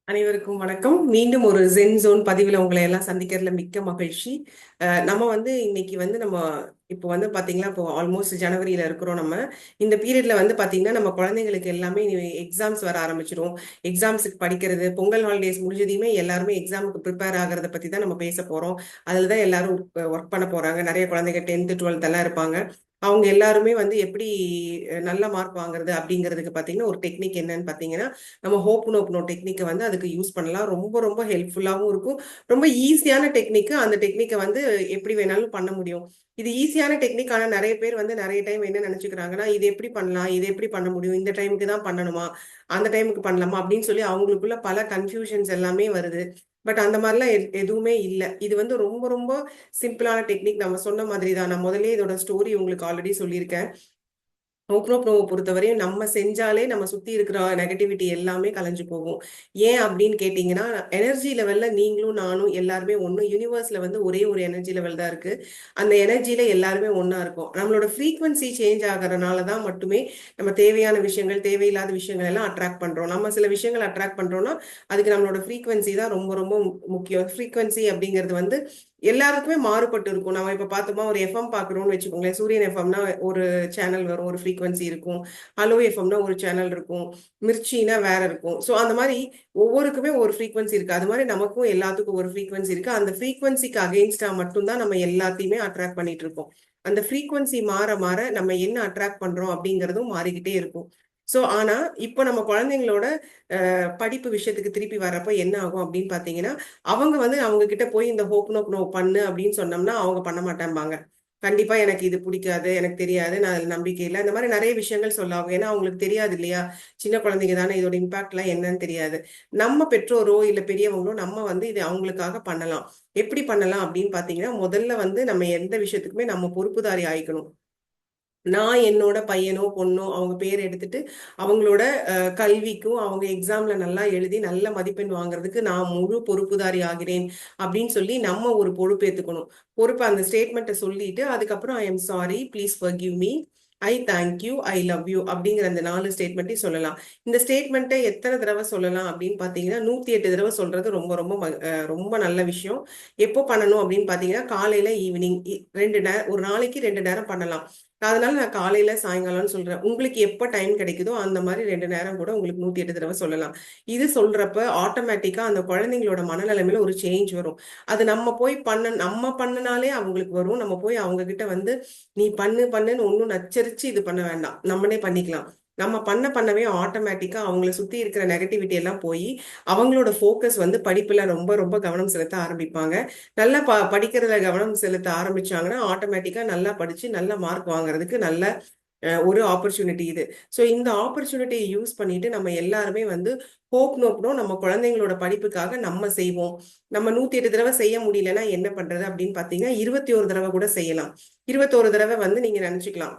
அனைவருக்கும் வணக்கம். மீண்டும் ஒரு ஜென் ஜோன் பதிவில் உங்களை எல்லாம் சந்திக்கிறதுல மிக்க மகிழ்ச்சி. நம்ம இன்னைக்கு நம்ம இப்போ பாத்தீங்கன்னா இப்போ ஆல்மோஸ்ட் ஜனவரியில இருக்கிறோம். நம்ம இந்த பீரியட்ல பாத்தீங்கன்னா நம்ம குழந்தைங்களுக்கு எல்லாமே எக்ஸாம்ஸ் வர ஆரம்பிச்சிடும். எக்ஸாம்ஸுக்கு படிக்கிறது, பொங்கல் ஹாலிடேஸ் முடிஞ்சதையுமே எல்லாருமே எக்ஸாமுக்கு ப்ரிப்பேர் ஆகிறத பத்தி தான் நம்ம பேச போறோம். அதில் தான் எல்லாரும் ஒர்க் பண்ண போறாங்க. நிறைய குழந்தைங்க 10th 12th எல்லாம் இருப்பாங்க. அவங்க எல்லாருமே எப்படி நல்ல மார்க் வாங்குறது அப்படிங்கிறதுக்கு பார்த்தீங்கன்னா ஒரு டெக்னிக் என்னன்னு பார்த்தீங்கன்னா நம்ம ஹோப்னோ டெக்னிக்கை அதுக்கு யூஸ் பண்ணலாம். ரொம்ப ரொம்ப ஹெல்ப்ஃபுல்லாகவும் இருக்கும். ரொம்ப ஈஸியான டெக்னிக்கு. அந்த டெக்னிக்கை எப்படி வேணாலும் பண்ண முடியும். இது ஈஸியான டெக்னிக். ஆனால் நிறைய பேர் நிறைய டைம் என்ன நினைச்சுக்கிறாங்கன்னா இது எப்படி பண்ணலாம், இது எப்படி பண்ண முடியும், இந்த டைமுக்கு தான் பண்ணணுமா, அந்த டைமுக்கு பண்ணலாமா அப்படின்னு சொல்லி அவங்களுக்குள்ள பல கன்ஃபியூஷன்ஸ் எல்லாமே வருது. பட் அந்த மாதிரிலாம் எதுவுமே இல்லை. இது ரொம்ப ரொம்ப சிம்பிளான டெக்னிக். நம்ம சொன்ன மாதிரி தான். நான் முதலே இதோட ஸ்டோரி உங்களுக்கு ஆல்ரெடி சொல்லியிருக்கேன். ஹோப்னோப்னோவை பொறுத்தவரையும் நம்ம செஞ்சாலே நம்ம சுத்தி இருக்கிற நெகட்டிவிட்டி எல்லாமே கலைஞ்சு போகும். ஏன் அப்படின்னு கேட்டீங்கன்னா, எனர்ஜி லெவல்ல நீங்களும் நானும் எல்லாருமே ஒண்ணு. யூனிவர்ஸ்ல ஒரே ஒரு எனர்ஜி லெவல் தான் இருக்கு. அந்த எனர்ஜியில எல்லாருமே ஒண்ணா இருக்கும். நம்மளோட ஃப்ரீக்வன்சி சேஞ்ச் ஆகிறதுனால தான் மட்டுமே நம்ம தேவையான விஷயங்கள், தேவையில்லாத விஷயங்கள் எல்லாம் அட்ராக்ட் பண்றோம். நம்ம சில விஷயங்கள் அட்ராக்ட் பண்றோம்னா அதுக்கு நம்மளோட ஃப்ரீக்வன்சி தான் ரொம்ப ரொம்ப முக்கியம். ஃப்ரீக்வன்சி அப்படிங்கிறது எல்லாருக்குமே மாறுபட்டு இருக்கும். நம்ம இப்ப பார்த்தோமா ஒரு எஃப்எம் பாக்குறோம்னு வச்சுக்கோங்களேன். சூரியன் எஃப்எம்னா ஒரு சேனல் வரும், ஒரு ஃப்ரீக்வன்சி இருக்கும். ஹலோ எஃப்எம்னா ஒரு சேனல் இருக்கும். மிர்ச்சினா வேற இருக்கும். ஸோ அந்த மாதிரி ஒவ்வொருக்குமே ஒரு ஃப்ரீக்வன்சி இருக்கு. அது மாதிரி நமக்கும் எல்லாத்துக்கும் ஒரு ஃப்ரீக்வன்சி இருக்கு. அந்த ஃப்ரீக்வன்சிக்கு அகெயின்ஸ்டா மட்டும்தான் நம்ம எல்லாத்தையுமே அட்ராக்ட் பண்ணிட்டு இருக்கோம். அந்த ஃப்ரீக்வன்சி மாற மாற நம்ம என்ன அட்ராக்ட் பண்றோம் அப்படிங்கிறதும் மாறிக்கிட்டே இருக்கும். ஸோ ஆனா இப்போ நம்ம குழந்தைங்களோட படிப்பு விஷயத்துக்கு திருப்பி வரப்போ என்ன ஆகும் அப்படின்னு பாத்தீங்கன்னா, அவங்க அவங்க கிட்ட போய் இந்த ஹோப்னோப்னோ பண்ணு அப்படின்னு சொன்னோம்னா அவங்க பண்ண மாட்டாம்பாங்க. கண்டிப்பா எனக்கு இது பிடிக்காது, எனக்கு தெரியாது, நான் அதுல நம்பிக்கை இல்லை, இந்த மாதிரி நிறைய விஷயங்கள் சொல்லாங்க. ஏன்னா அவங்களுக்கு தெரியாது இல்லையா, சின்ன குழந்தைங்க தானே, இதோட இம்பாக்ட் எல்லாம் என்னன்னு தெரியாது. நம்ம பெற்றோரோ இல்ல பெரியவங்களோ நம்ம இது அவங்களுக்காக பண்ணலாம். எப்படி பண்ணலாம் அப்படின்னு பாத்தீங்கன்னா, முதல்ல நம்ம எந்த விஷயத்துக்குமே நம்ம பொறுப்புதாரி ஆயிக்கணும். நான் என்னோட பையனோ பொண்ணோ அவங்க பேர் எடுத்துட்டு அவங்களோட கல்விக்கும் அவங்க எக்ஸாம்ல நல்லா எழுதி நல்ல மதிப்பெண் வாங்குறதுக்கு நான் முழு பொறுப்புதாரி ஆகிறேன் அப்படின்னு சொல்லி நம்ம ஒரு பொறுப்பேற்றுக்கணும். பொறுப்பு அந்த ஸ்டேட்மெண்ட்டை சொல்லிட்டு அதுக்கப்புறம் I am sorry, please forgive me, I thank you, I love you அப்படிங்கிற அந்த 4 ஸ்டேட்மெண்ட்டையும் சொல்லலாம். இந்த ஸ்டேட்மெண்ட்டை எத்தனை தடவை சொல்லலாம் அப்படின்னு பார்த்தீங்கன்னா 108 தடவை சொல்றது ரொம்ப ரொம்ப ரொம்ப நல்ல விஷயம். எப்போ பண்ணணும் அப்படின்னு பார்த்தீங்கன்னா காலையில ஈவினிங் 2 நேரம், ஒரு நாளைக்கு 2 நேரம் பண்ணலாம். அதனால நான் காலையில சாயங்காலம்னு சொல்றேன். உங்களுக்கு எப்ப டைம் கிடைக்குதோ அந்த மாதிரி 2 நேரம் கூட உங்களுக்கு 108 தடவை சொல்லலாம். இது சொல்றப்ப ஆட்டோமேட்டிக்கா அந்த குழந்தைங்களோட மனநிலைமையில ஒரு சேஞ்ச் வரும். அது நம்ம பண்ணனாலே அவங்களுக்கு வரும். நம்ம போய் அவங்க கிட்ட நீ பண்ணு பண்ணுன்னு ஒன்னும் நச்சரிச்சு இது பண்ண வேண்டாம். நம்மளே பண்ணிக்கலாம். நம்ம பண்ணவே ஆட்டோமேட்டிக்கா அவங்கள சுத்தி இருக்கிற நெகட்டிவிட்டி எல்லாம் போய் அவங்களோட ஃபோக்கஸ் படிப்புல ரொம்ப ரொம்ப கவனம் செலுத்த ஆரம்பிப்பாங்க. நல்லா படிக்கிறதுல கவனம் செலுத்த ஆரம்பிச்சாங்கன்னா ஆட்டோமேட்டிக்கா நல்லா படிச்சு நல்ல மார்க் வாங்குறதுக்கு நல்ல ஒரு ஆப்பர்ச்சுனிட்டி இது. ஸோ இந்த ஆப்பர்ச்சுனிட்டியை யூஸ் பண்ணிட்டு நம்ம எல்லாருமே ஹோப் நோப்னோ நம்ம குழந்தைங்களோட படிப்புக்காக நம்ம செய்வோம். நம்ம 108 தடவை செய்ய முடியலன்னா என்ன பண்றது அப்படின்னு பாத்தீங்கன்னா 21 தடவை கூட செய்யலாம். 21 தடவை நீங்க நினைச்சுக்கலாம்.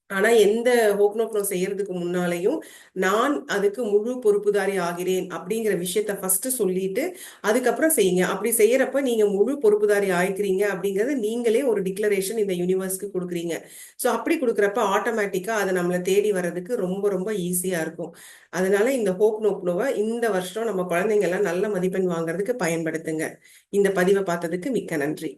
ஆனா எந்த ஹோப்னோப்னோ செய்யறதுக்கு முன்னாலேயும் நான் அதுக்கு முழு பொறுப்புதாரி ஆகிறேன் அப்படிங்கிற விஷயத்த ஃபர்ஸ்ட் சொல்லிட்டு அதுக்கப்புறம் செய்யுங்க. அப்படி செய்யறப்ப நீங்க முழு பொறுப்புதாரி ஆயிக்கிறீங்க அப்படிங்கறத நீங்களே ஒரு டிக்ளரேஷன் இந்த யூனிவர்ஸ்க்கு கொடுக்குறீங்க. ஸோ அப்படி கொடுக்குறப்ப ஆட்டோமேட்டிக்கா அதை நம்மளை தேடி வர்றதுக்கு ரொம்ப ரொம்ப ஈஸியா இருக்கும். அதனால இந்த ஹோப்னோப்னோவை இந்த வருஷம் நம்ம குழந்தைங்க எல்லாம் நல்ல மதிப்பெண் வாங்குறதுக்கு பயன்படுத்துங்க. இந்த பதிவை பார்த்ததுக்கு மிக்க நன்றி.